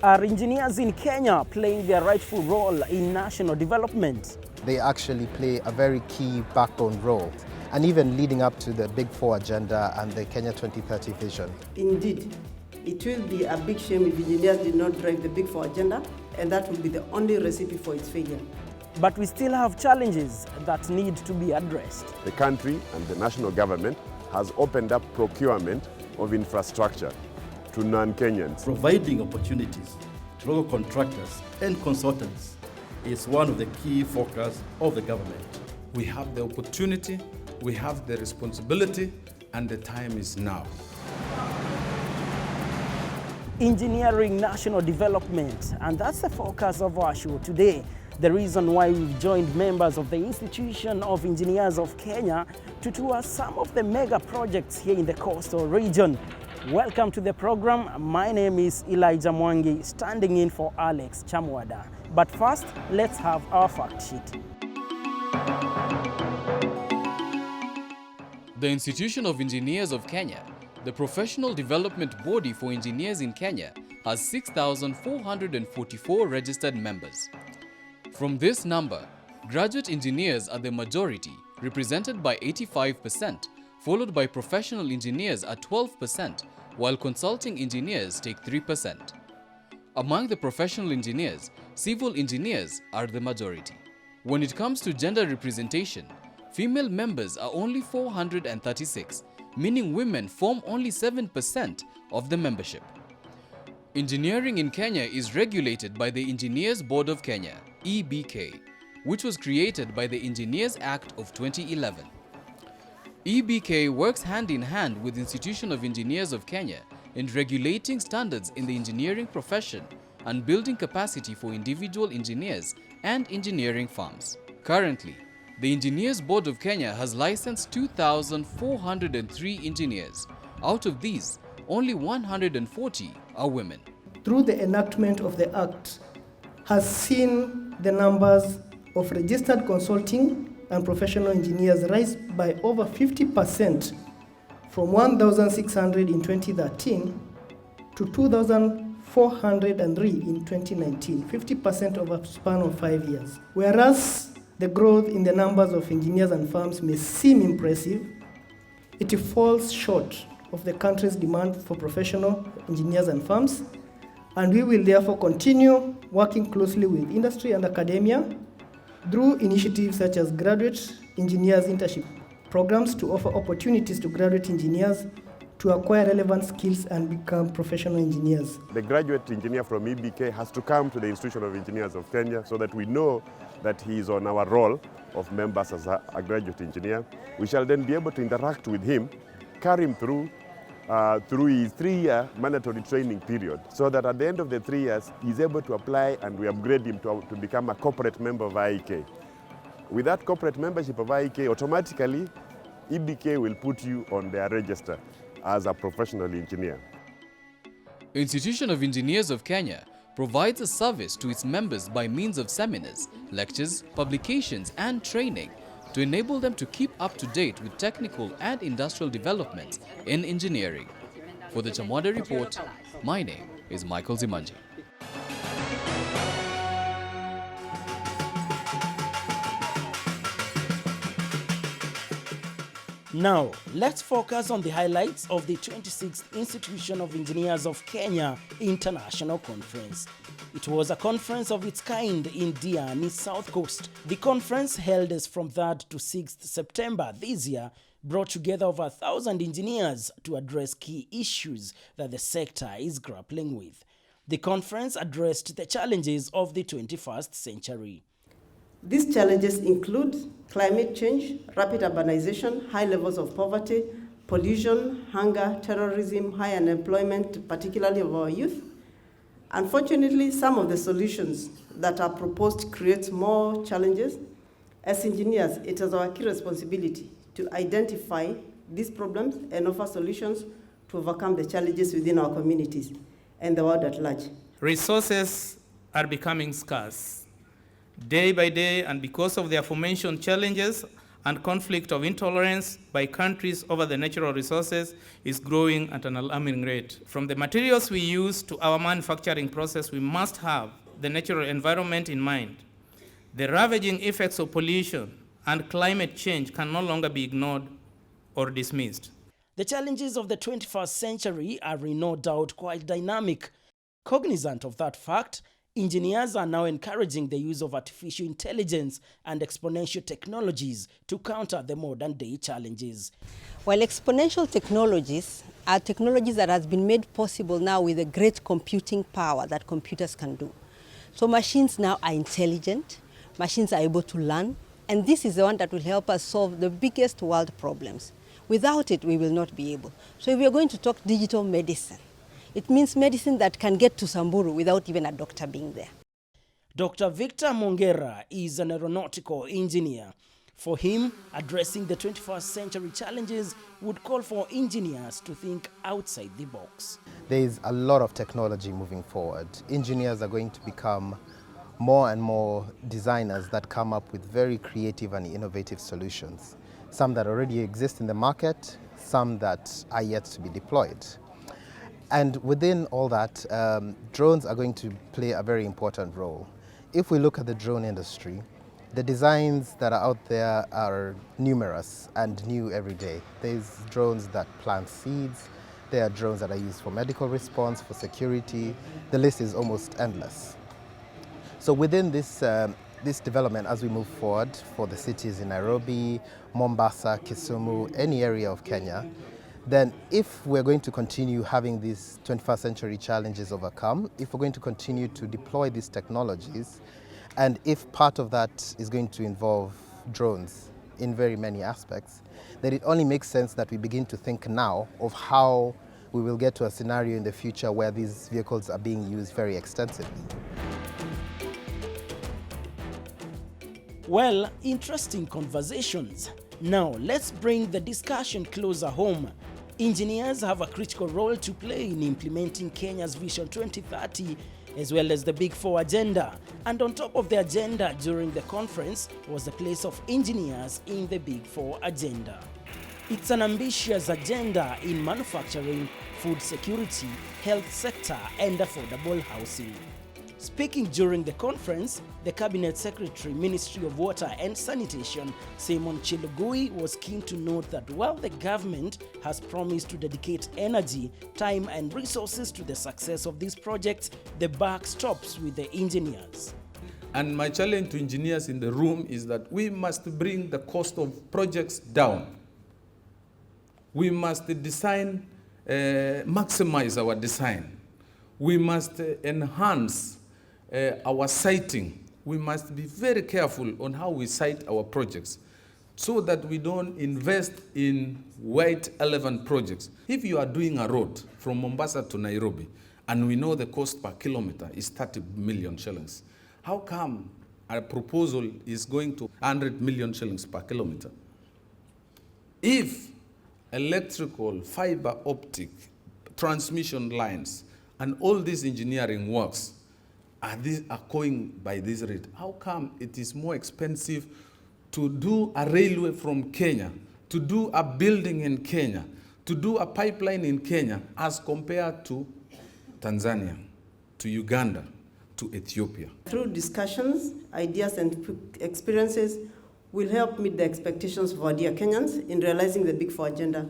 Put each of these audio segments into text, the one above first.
Are engineers in Kenya playing their rightful role in national development? They actually play a very key backbone role, and even leading up to the Big Four agenda and the Kenya 2030 vision. Indeed, it will be a big shame if engineers did not drive the Big Four agenda, and that will be the only recipe for its failure. But we still have challenges that need to be addressed. The country and the national government has opened up procurement of infrastructure to non-Kenyans. Providing opportunities to local contractors and consultants is one of the key focus of the government. We have the opportunity, we have the responsibility, and the time is now. Engineering national development, and that's the focus of our show today. The reason why we've joined members of the Institution of Engineers of Kenya to tour some of the mega projects here in the coastal region. Welcome to the program. My name is Elijah Mwangi, standing in for Alex Chamwada. But first, let's have our fact sheet. The Institution of Engineers of Kenya, the professional development body for engineers in Kenya, has 6,444 registered members. From this number, graduate engineers are the majority, represented by 85%, followed by professional engineers at 12%, while consulting engineers take 3%. Among the professional engineers, civil engineers are the majority. When it comes to gender representation, female members are only 436, meaning women form only 7% of the membership. Engineering in Kenya is regulated by the Engineers Board of Kenya, EBK, which was created by the Engineers Act of 2011. EBK works hand in hand with Institution of Engineers of Kenya in regulating standards in the engineering profession and building capacity for individual engineers and engineering firms. Currently, the Engineers Board of Kenya has licensed 2,403 engineers. Out of these, only 140 are women. Through the enactment of the Act, has seen the numbers of registered consulting and professional engineers rise by over 50% from 1,600 in 2013 to 2,403 in 2019, 50% over a span of 5 years. Whereas the growth in the numbers of engineers and firms may seem impressive, it falls short of the country's demand for professional engineers and firms, and we will therefore continue working closely with industry and academia through initiatives such as graduate engineers internship programs to offer opportunities to graduate engineers to acquire relevant skills and become professional engineers. The graduate engineer from EBK has to come to the Institution of Engineers of Kenya so that we know that he is on our roll of members as a graduate engineer. We shall then be able to interact with him, carry him through his 3-year mandatory training period, so that at the end of the 3 years, he's able to apply and we upgrade him to become a corporate member of IEK. With that corporate membership of IEK, automatically, EBK will put you on their register as a professional engineer. Institution of Engineers of Kenya provides a service to its members by means of seminars, lectures, publications, and training to enable them to keep up to date with technical and industrial developments in engineering. For the Chamwada Report, my name is Michael Zimanji. Now, let's focus on the highlights of the 26th Institution of Engineers of Kenya International Conference. It was a conference of its kind in Diani, South Coast. The conference, held as from 3rd to 6th September this year, brought together over 1,000 engineers to address key issues that the sector is grappling with. The conference addressed the challenges of the 21st century. These challenges include climate change, rapid urbanization, high levels of poverty, pollution, hunger, terrorism, high unemployment, particularly of our youth. Unfortunately, some of the solutions that are proposed create more challenges. As engineers, it is our key responsibility to identify these problems and offer solutions to overcome the challenges within our communities and the world at large. Resources are becoming scarce day by day, and because of the aforementioned challenges, and conflict of intolerance by countries over the natural resources is growing at an alarming rate. From the materials we use to our manufacturing process, we must have the natural environment in mind. The ravaging effects of pollution and climate change can no longer be ignored or dismissed. The challenges of the 21st century are in no doubt quite dynamic. Cognizant of that fact, engineers are now encouraging the use of artificial intelligence and exponential technologies to counter the modern-day challenges. While exponential technologies are technologies that has been made possible now with the great computing power that computers can do. So machines now are intelligent, machines are able to learn, and this is the one that will help us solve the biggest world problems. Without it, we will not be able. So if we are going to talk digital medicine, it means medicine that can get to Samburu without even a doctor being there. Dr. Victor Mongera is an aeronautical engineer. For him, addressing the 21st century challenges would call for engineers to think outside the box. There is a lot of technology moving forward. Engineers are going to become more and more designers that come up with very creative and innovative solutions. Some that already exist in the market, some that are yet to be deployed. And within all that, drones are going to play a very important role. If we look at the drone industry, the designs that are out there are numerous and new every day. There's drones that plant seeds, there are drones that are used for medical response, for security. The list is almost endless. So within this development, as we move forward for the cities in Nairobi, Mombasa, Kisumu, any area of Kenya, then if we're going to continue having these 21st century challenges overcome, if we're going to continue to deploy these technologies, and if part of that is going to involve drones in very many aspects, then it only makes sense that we begin to think now of how we will get to a scenario in the future where these vehicles are being used very extensively. Well, interesting conversations. Now, let's bring the discussion closer home. Engineers have a critical role to play in implementing Kenya's Vision 2030 as well as the Big Four agenda. And on top of the agenda during the conference was the place of engineers in the Big Four agenda. It's an ambitious agenda in manufacturing, food security, health sector, and affordable housing. Speaking during the conference, the Cabinet Secretary, Ministry of Water and Sanitation, Simon Chelugui, was keen to note that while the government has promised to dedicate energy, time and resources to the success of these projects, the buck stops with the engineers. And my challenge to engineers in the room is that we must bring the cost of projects down. We must design, maximize our design. We must enhance our siting. We must be very careful on how we site our projects so that we don't invest in white elephant projects. If you are doing a road from Mombasa to Nairobi and we know the cost per kilometer is 30 million shillings, how come a proposal is going to 100 million shillings per kilometer? If electrical, fiber optic, transmission lines, and all these engineering works are going by this rate, how come it is more expensive to do a railway from Kenya, to do a building in Kenya, to do a pipeline in Kenya as compared to Tanzania, to Uganda, to Ethiopia? Through discussions, ideas and experiences will help meet the expectations of our dear Kenyans in realizing the Big Four agenda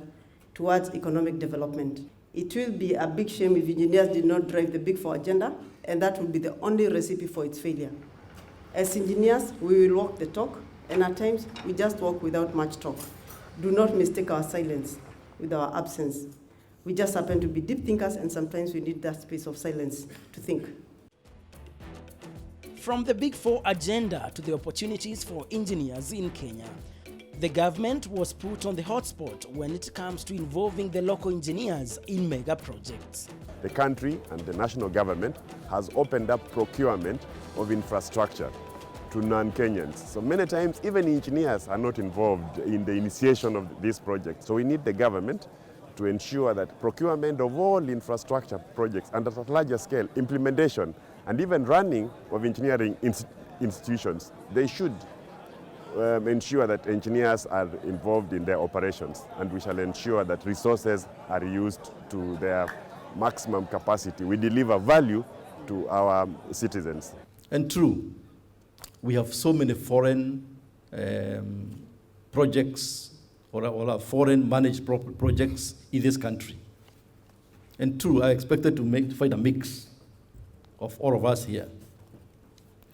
towards economic development. It will be a big shame if engineers did not drive the Big Four agenda, and that will be the only recipe for its failure. As engineers, we will walk the talk, and at times, we just walk without much talk. Do not mistake our silence with our absence. We just happen to be deep thinkers, and sometimes we need that space of silence to think. From the Big Four agenda to the opportunities for engineers in Kenya, the government was put on the hotspot when it comes to involving the local engineers in mega projects. The country and the national government has opened up procurement of infrastructure to non-Kenyans. So many times, even engineers are not involved in the initiation of these projects. So we need the government to ensure that procurement of all infrastructure projects and at a larger scale, implementation and even running of engineering institutions, they should ensure that engineers are involved in their operations, and we shall ensure that resources are used to their maximum capacity. We deliver value to our citizens. And true, we have so many foreign projects or foreign managed projects in this country. And true, I expected to find a mix of all of us here.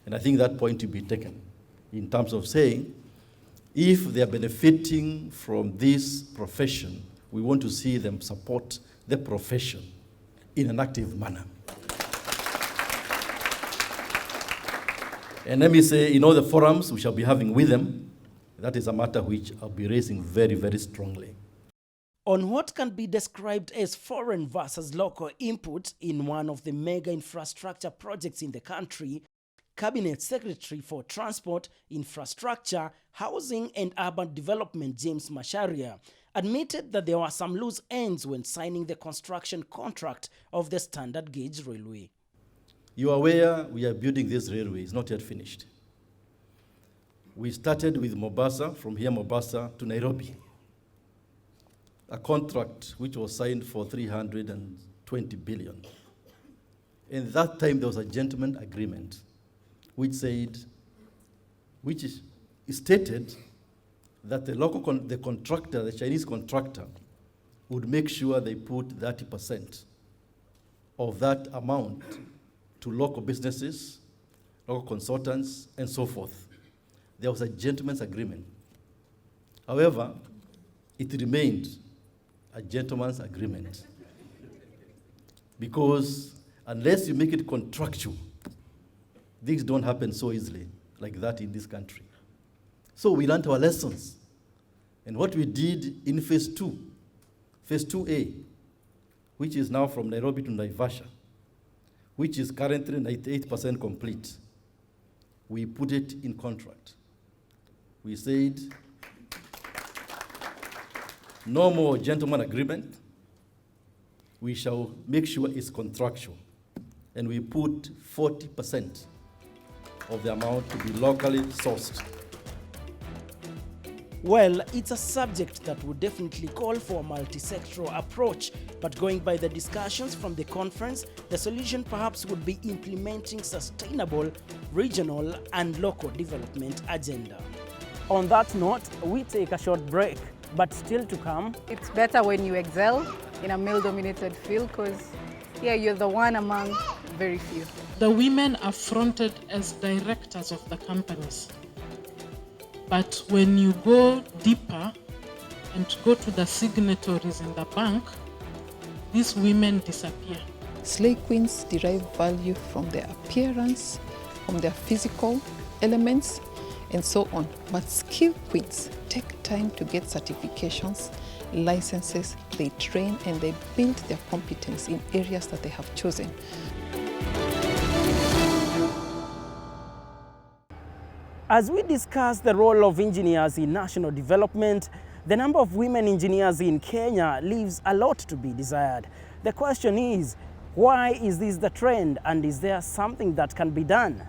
And I think that point to be taken in terms of saying, if they are benefiting from this profession, we want to see them support the profession in an active manner. And let me say, in all the forums we shall be having with them, that is a matter which I'll be raising very, very strongly. On what can be described as foreign versus local input in one of the mega infrastructure projects in the country, Cabinet Secretary for Transport, Infrastructure, Housing and Urban Development James Macharia admitted that there were some loose ends when signing the construction contract of the standard gauge railway. You are aware we are building this railway, it's not yet finished. We started with Mombasa, from here Mombasa to Nairobi. A contract which was signed for 320 billion. In that time there was a gentleman agreement which stated that the contractor, the Chinese contractor, would make sure they put 30% of that amount to local businesses, local consultants, and so forth. There was a gentleman's agreement. However, it remained a gentleman's agreement because unless you make it contractual, things don't happen so easily like that in this country. So we learned our lessons. And what we did in phase 2A, which is now from Nairobi to Naivasha, which is currently 98% complete, we put it in contract. We said, no more gentleman agreement. We shall make sure it's contractual. And we put 40% of the amount to be locally sourced. Well, it's a subject that would definitely call for a multi-sectoral approach, but going by the discussions from the conference, the solution perhaps would be implementing sustainable, regional and local development agenda. On that note, we take a short break, but still to come. It's better when you excel in a male-dominated field because, yeah, you're the one among very few. The women are fronted as directors of the companies. But when you go deeper and go to the signatories in the bank, these women disappear. Slay queens derive value from their appearance, from their physical elements, and so on. But skilled queens take time to get certifications, licenses, they train and they build their competence in areas that they have chosen. As we discuss the role of engineers in national development, the number of women engineers in Kenya leaves a lot to be desired. The question is, why is this the trend and is there something that can be done?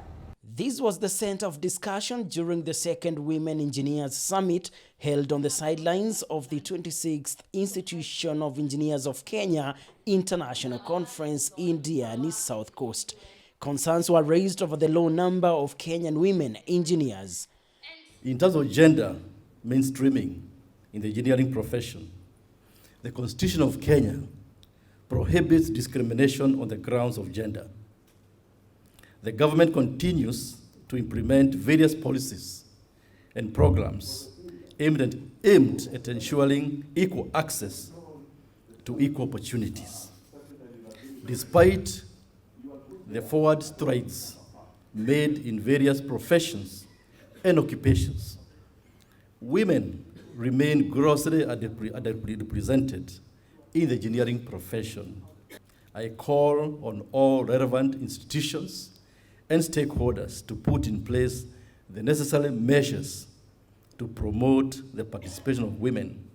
This was the center of discussion during the second Women Engineers Summit held on the sidelines of the 26th Institution of Engineers of Kenya International Conference in Diani, South Coast. Concerns were raised over the low number of Kenyan women engineers. In terms of gender mainstreaming in the engineering profession, the Constitution of Kenya prohibits discrimination on the grounds of gender. The government continues to implement various policies and programs aimed at ensuring equal access to equal opportunities. Despite the forward strides made in various professions and occupations, women remain grossly underrepresented in the engineering profession. I call on all relevant institutions and stakeholders to put in place the necessary measures to promote the participation of women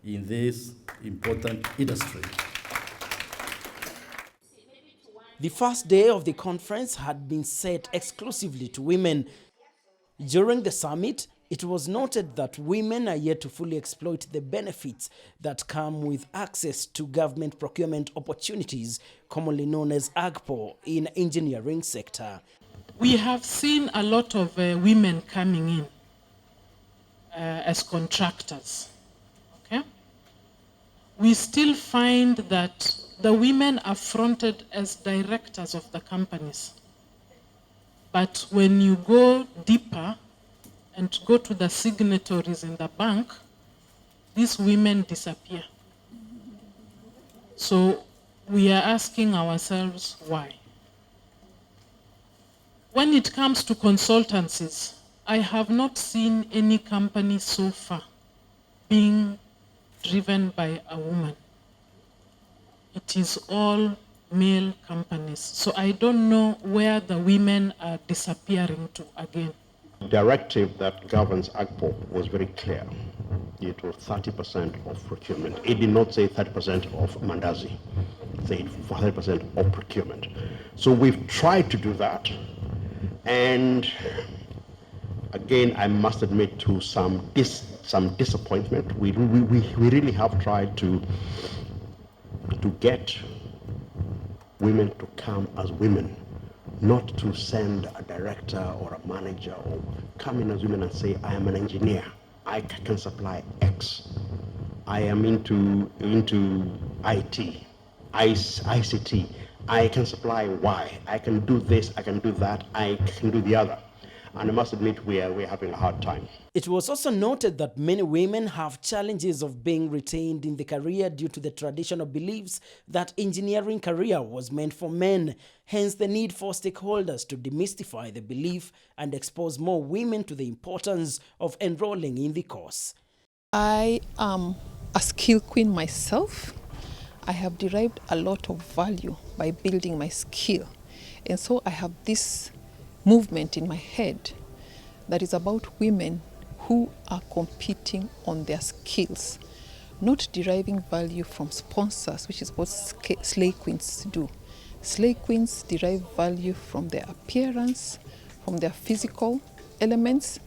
in this important industry. The first day of the conference had been set exclusively to women. During the summit, It was noted that women are yet to fully exploit the benefits that come with access to government procurement opportunities, commonly known as AGPO, in engineering sector. We have seen a lot of women coming in as contractors. Okay? We still find that the women are fronted as directors of the companies. But when you go deeper and go to the signatories in the bank, these women disappear. So we are asking ourselves why. When it comes to consultancies, I have not seen any company so far being driven by a woman. It is all male companies. So I don't know where the women are disappearing to again. The directive that governs AGPO was very clear. It was 30% of procurement. It did not say 30% of Mandazi. It said 30% of procurement. So we've tried to do that. And again, I must admit to some disappointment. We really have tried to get women to come as women, not to send a director or a manager, or come in as women and say, I am an engineer, I can supply X. I am into IT, ICT, I can supply Y. I can do this, I can do that, I can do the other. And I must admit we're having a hard time. It was also noted that many women have challenges of being retained in the career due to the traditional beliefs that engineering career was meant for men, hence the need for stakeholders to demystify the belief and expose more women to the importance of enrolling in the course. I am a skill queen myself. I have derived a lot of value by building my skill. And so I have this movement in my head that is about women who are competing on their skills, not deriving value from sponsors, which is what slay queens do. Slay queens derive value from their appearance, from their physical elements,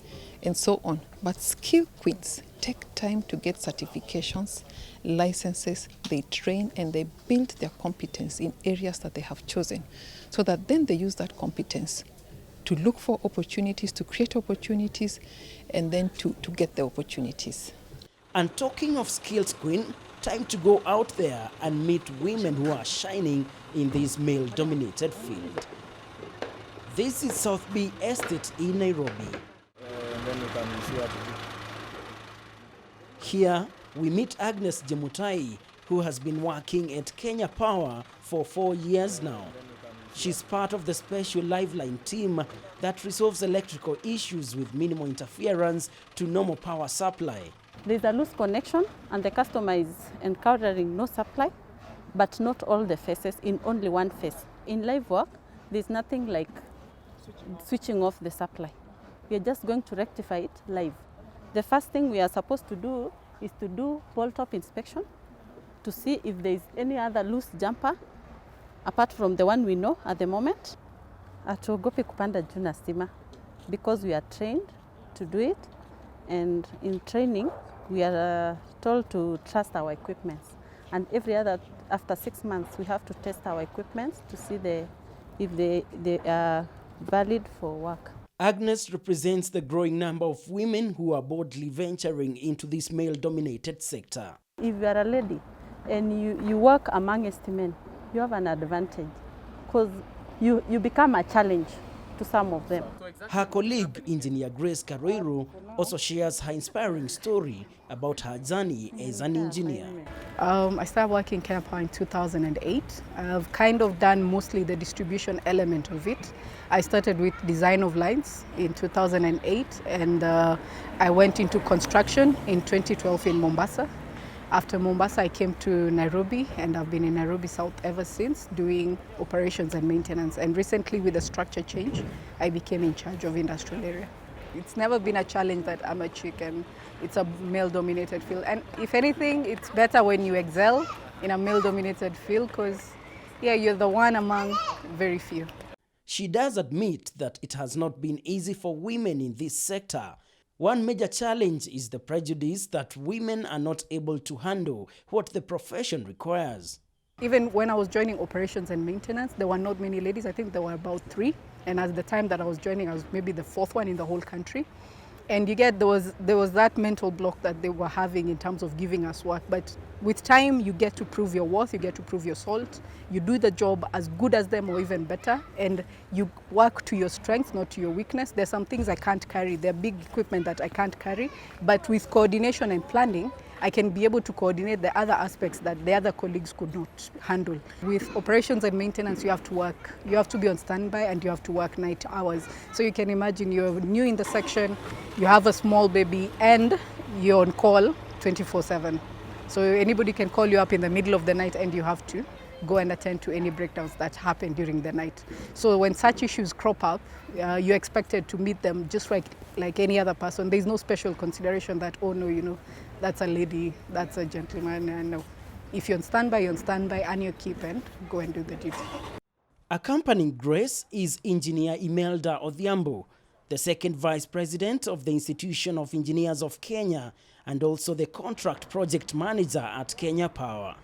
and so on. But skill queens take time to get certifications, licenses, they train and they build their competence in areas that they have chosen, so that then they use that competence to look for opportunities, to create opportunities, and then to get the opportunities. And talking of skills, Queen, time to go out there and meet women who are shining in this male-dominated field. This is South B Estate in Nairobi. Here, we meet Agnes Jemutai, who has been working at Kenya Power for 4 years now. She's part of the special Lifeline team that resolves electrical issues with minimal interference to normal power supply. There's a loose connection and the customer is encountering no supply, but not all the phases, in only one phase. In live work, there's nothing like switching off the supply. We are just going to rectify it live. The first thing we are supposed to do is to do pole-top inspection to see if there is any other loose jumper apart from the one we know at the moment. Hatuogopi kupanda juu na stima because we are trained to do it, and in training we are told to trust our equipment, and after 6 months we have to test our equipment to see if they are valid for work. Agnes represents the growing number of women who are boldly venturing into this male-dominated sector. If you are a lady and you work amongst men, you have an advantage because you become a challenge to some of them. Her colleague, Engineer Grace Karoiru, also shares her inspiring story about her journey as an engineer. I started working in Kenya Power in 2008. I've kind of done mostly the distribution element of it. I started with design of lines in 2008, and I went into construction in 2012 in Mombasa. After Mombasa, I came to Nairobi, and I've been in Nairobi South ever since, doing operations and maintenance. And recently, with the structure change, I became in charge of industrial area. It's never been a challenge that I'm a chick and it's a male-dominated field. And if anything, it's better when you excel in a male-dominated field because, yeah, you're the one among very few. She does admit that it has not been easy for women in this sector, One major challenge is the prejudice that women are not able to handle what the profession requires. Even when I was joining operations and maintenance, there were not many ladies. I think there were about 3. And at the time that I was joining, I was maybe the 4th one in the whole country. And you get, there was that mental block that they were having in terms of giving us work. But with time, you get to prove your worth, you get to prove your salt. You do the job as good as them or even better. And you work to your strengths, not to your weakness. There's some things I can't carry. There are big equipment that I can't carry. But with coordination and planning, I can be able to coordinate the other aspects that the other colleagues could not handle. With operations and maintenance, you have to work. You have to be on standby and you have to work night hours. So you can imagine you're new in the section, you have a small baby, and you're on call 24/7. So anybody can call you up in the middle of the night and you have to go and attend to any breakdowns that happen during the night. So when such issues crop up, you're expected to meet them just like any other person. There's no special consideration that, oh no, you know, that's a lady, that's a gentleman. No. If you're on standby, and you keep and go and do the duty. Accompanying Grace is Engineer Imelda Odhiambo, the second Vice President of the Institution of Engineers of Kenya and also the Contract Project Manager at Kenya Power.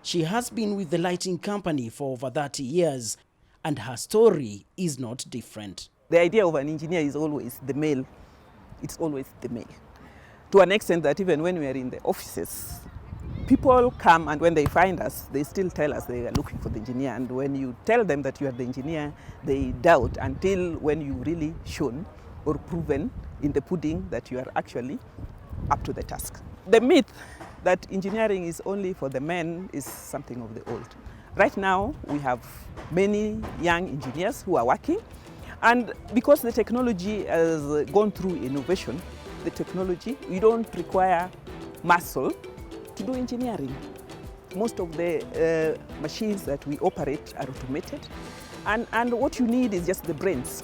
She has been with the lighting company for over 30 years, and her story is not different. The idea of an engineer is always the male. It's always the male. To an extent that even when we are in the offices, people come and when they find us, they still tell us they are looking for the engineer. And when you tell them that you are the engineer, they doubt until when you really shown or proven in the pudding that you are actually up to the task. The myth that engineering is only for the men is something of the old. Right now, we have many young engineers who are working, and because the technology has gone through innovation, the technology, we don't require muscle to do engineering. Most of the machines that we operate are automated, and what you need is just the brains.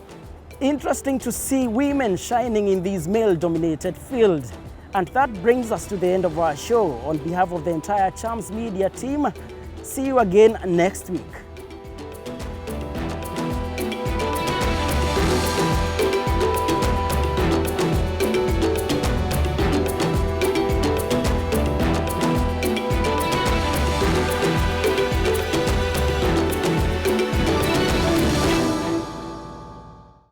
Interesting to see women shining in these male-dominated fields. And that brings us to the end of our show. On behalf of the entire Charms Media team, see you again next week.